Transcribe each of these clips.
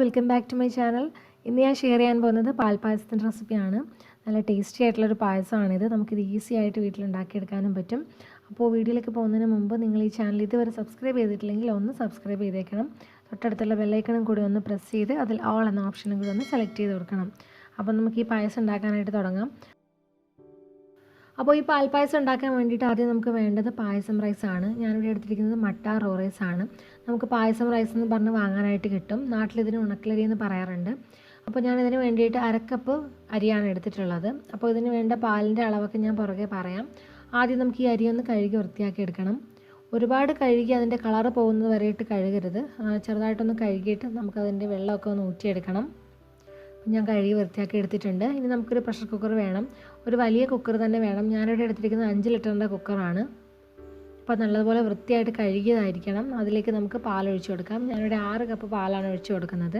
Welcome back to my channel. ഇന്ന് ഞാൻ share ചെയ്യാൻ പോകുന്നത് പാൽ പായസത്തിൻ്റെ റെസിപ്പിയാണ്. നല്ല ടേസ്റ്റി ആയിട്ടുള്ളൊരു പായസമാണിത്. നമുക്കിത് ഈസി ആയിട്ട് വീട്ടിലുണ്ടാക്കിയെടുക്കാനും പറ്റും. അപ്പോൾ വീഡിയോയിലേക്ക് പോകുന്നതിന് മുമ്പ് നിങ്ങൾ ഈ ചാനൽ ഇതുവരെ സബ്സ്ക്രൈബ് ചെയ്തിട്ടില്ലെങ്കിൽ ഒന്ന് സബ്സ്ക്രൈബ് ചെയ്തേക്കണം. തൊട്ടടുത്തുള്ള ബെല്ലൈക്കണും കൂടി ഒന്ന് പ്രസ് ചെയ്ത് അതിൽ ഓൾ എന്ന ഓപ്ഷനും കൂടി ഒന്ന് സെലക്ട് ചെയ്ത് കൊടുക്കണം. അപ്പോൾ നമുക്ക് ഈ പായസം ഉണ്ടാക്കാനായിട്ട് തുടങ്ങാം. അപ്പോൾ ഈ പാൽപ്പായസം ഉണ്ടാക്കാൻ വേണ്ടിയിട്ട് ആദ്യം നമുക്ക് വേണ്ടത് പായസം റൈസാണ്. ഞാനിവിടെ എടുത്തിരിക്കുന്നത് മട്ട റോ റൈസാണ്. നമുക്ക് പായസം റൈസ് എന്ന് പറഞ്ഞ് വാങ്ങാനായിട്ട് കിട്ടും. നാട്ടിലിതിന് ഉണക്കലരി എന്ന് പറയാറുണ്ട്. അപ്പോൾ ഞാനിതിന് വേണ്ടിയിട്ട് അരക്കപ്പ് അരിയാണ് എടുത്തിട്ടുള്ളത്. അപ്പോൾ ഇതിന് വേണ്ട പാലിൻ്റെ അളവൊക്കെ ഞാൻ പുറകെ പറയാം. ആദ്യം നമുക്ക് ഈ അരി ഒന്ന് കഴുകി വൃത്തിയാക്കി എടുക്കണം. ഒരുപാട് കഴുകി അതിൻ്റെ കളറ് പോകുന്നത് വരെയിട്ട് കഴുകരുത്. ചെറുതായിട്ടൊന്ന് കഴുകിയിട്ട് നമുക്കതിൻ്റെ വെള്ളമൊക്കെ ഒന്ന് ഊറ്റിയെടുക്കണം. ഞാൻ കഴുകി വൃത്തിയാക്കി എടുത്തിട്ടുണ്ട്. ഇനി നമുക്കൊരു പ്രഷർ കുക്കർ വേണം. ഒരു വലിയ കുക്കർ തന്നെ വേണം. ഞാനിവിടെ എടുത്തിരിക്കുന്നത് 5 ലിറ്ററിൻ്റെ കുക്കറാണ്. അപ്പോൾ നല്ലതുപോലെ വൃത്തിയായിട്ട് കഴുകിയതായിരിക്കണം. അതിലേക്ക് നമുക്ക് പാലൊഴിച്ച് കൊടുക്കാം. ഞാനിവിടെ 6 കപ്പ് പാലാണ് ഒഴിച്ച് കൊടുക്കുന്നത്.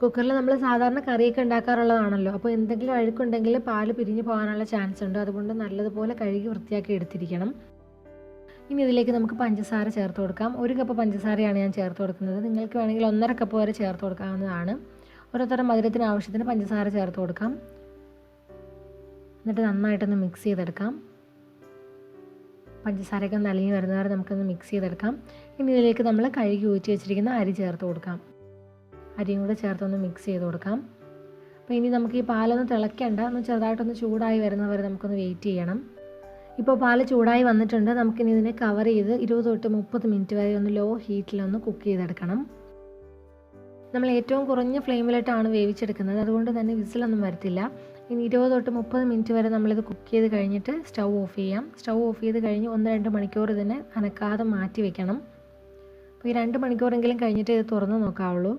കുക്കറിൽ നമ്മൾ സാധാരണ കറിയൊക്കെ ഉണ്ടാക്കാറുള്ളതാണല്ലോ. അപ്പോൾ എന്തെങ്കിലും അഴുക്കുണ്ടെങ്കിൽ പാല് പിരിഞ്ഞ് പോകാനുള്ള ചാൻസ് ഉണ്ട്. അതുകൊണ്ട് നല്ലതുപോലെ കഴുകി വൃത്തിയാക്കി എടുത്തിരിക്കണം. ഇനി ഇതിലേക്ക് നമുക്ക് പഞ്ചസാര ചേർത്ത് കൊടുക്കാം. 1 കപ്പ് പഞ്ചസാരയാണ് ഞാൻ ചേർത്ത് കൊടുക്കുന്നത്. നിങ്ങൾക്ക് വേണമെങ്കിൽ 1.5 കപ്പ് വരെ ചേർത്ത് കൊടുക്കാവുന്നതാണ്. ഓരോരുത്തരം മധുരത്തിന് ആവശ്യത്തിന് പഞ്ചസാര ചേർത്ത് കൊടുക്കാം. എന്നിട്ട് നന്നായിട്ടൊന്ന് മിക്സ് ചെയ്തെടുക്കാം. പഞ്ചസാരയൊക്കെ ഒന്ന് അലിഞ്ഞ് വരുന്നവരെ നമുക്കൊന്ന് മിക്സ് ചെയ്തെടുക്കാം. ഇനി ഇതിലേക്ക് നമ്മൾ കഴുകി ഊറ്റി വെച്ചിരിക്കുന്ന അരി ചേർത്ത് കൊടുക്കാം. അരിയും കൂടെ ചേർത്തൊന്ന് മിക്സ് ചെയ്ത് കൊടുക്കാം. അപ്പോൾ ഇനി നമുക്ക് ഈ പാലൊന്ന് തിളയ്ക്കേണ്ട, ഒന്ന് ചെറുതായിട്ടൊന്ന് ചൂടായി വരുന്നവരെ നമുക്കൊന്ന് വെയിറ്റ് ചെയ്യണം. ഇപ്പോൾ പാല് ചൂടായി വന്നിട്ടുണ്ട്. നമുക്കിനി ഇതിനെ കവർ ചെയ്ത് 20 തൊട്ട് 30 മിനിറ്റ് വരെ ഒന്ന് ലോ ഹീറ്റിലൊന്ന് കുക്ക് ചെയ്തെടുക്കണം. നമ്മൾ ഏറ്റവും കുറഞ്ഞ ഫ്ലെയിമിലിട്ടാണ് വേവിച്ചെടുക്കുന്നത്. അതുകൊണ്ട് തന്നെ വിസിലൊന്നും വരത്തില്ല. ഇനി 20 തൊട്ട് 30 മിനിറ്റ് വരെ നമ്മളിത് കുക്ക് ചെയ്ത് കഴിഞ്ഞിട്ട് സ്റ്റൗ ഓഫ് ചെയ്യാം. സ്റ്റൗ ഓഫ് ചെയ്ത് കഴിഞ്ഞ് 1-2 മണിക്കൂർ ഇതിനെ അനക്കാതെ മാറ്റി വെക്കണം. അപ്പോൾ ഈ 2 മണിക്കൂറെങ്കിലും കഴിഞ്ഞിട്ട് ഇത് തുറന്ന് നോക്കാവുള്ളൂ.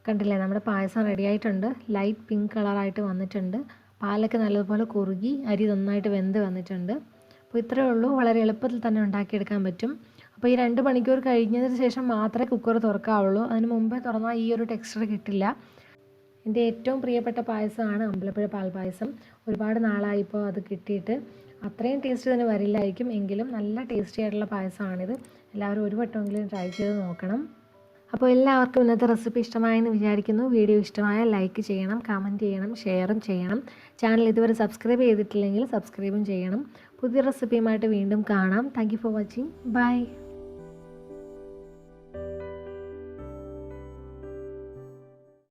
കണ്ടില്ലേ, നമ്മുടെ പായസം റെഡി ആയിട്ടുണ്ട്. ലൈറ്റ് പിങ്ക് കളറായിട്ട് വന്നിട്ടുണ്ട്. പാലൊക്കെ നല്ലതുപോലെ കുറുകി അരി നന്നായിട്ട് വെന്ത് വന്നിട്ടുണ്ട്. അപ്പോൾ ഇത്രയേ ഉള്ളൂ. വളരെ എളുപ്പത്തിൽ തന്നെ ഉണ്ടാക്കിയെടുക്കാൻ പറ്റും. അപ്പോൾ ഈ 2 മണിക്കൂർ കഴിഞ്ഞതിന് ശേഷം മാത്രമേ കുക്കർ തുറക്കാവുള്ളൂ. അതിന് മുമ്പേ തുറന്നാൽ ഈ ഒരു ടെക്സ്ചർ കിട്ടില്ല. എൻ്റെ ഏറ്റവും പ്രിയപ്പെട്ട പായസമാണ് അമ്പലപ്പുഴ പാൽ പായസം. ഒരുപാട് നാളായിപ്പോൾ അത് കിട്ടിയിട്ട്. അത്രയും ടേസ്റ്റ് തന്നെ വരില്ലായിരിക്കും, എങ്കിലും നല്ല ടേസ്റ്റി ആയിട്ടുള്ള പായസമാണിത്. എല്ലാവരും ഒരു വട്ടമെങ്കിലും ട്രൈ ചെയ്ത് നോക്കണം. അപ്പോൾ എല്ലാവർക്കും ഇന്നത്തെ റെസിപ്പി ഇഷ്ടമായെന്ന് വിചാരിക്കുന്നു. വീഡിയോ ഇഷ്ടമായാൽ ലൈക്ക് ചെയ്യണം, കമൻറ്റ് ചെയ്യണം, ഷെയറും ചെയ്യണം. ചാനൽ ഇതുവരെ സബ്സ്ക്രൈബ് ചെയ്തിട്ടില്ലെങ്കിൽ സബ്സ്ക്രൈബും ചെയ്യണം. പുതിയ റെസിപ്പിയുമായിട്ട് വീണ്ടും കാണാം. Thank you for watching. By.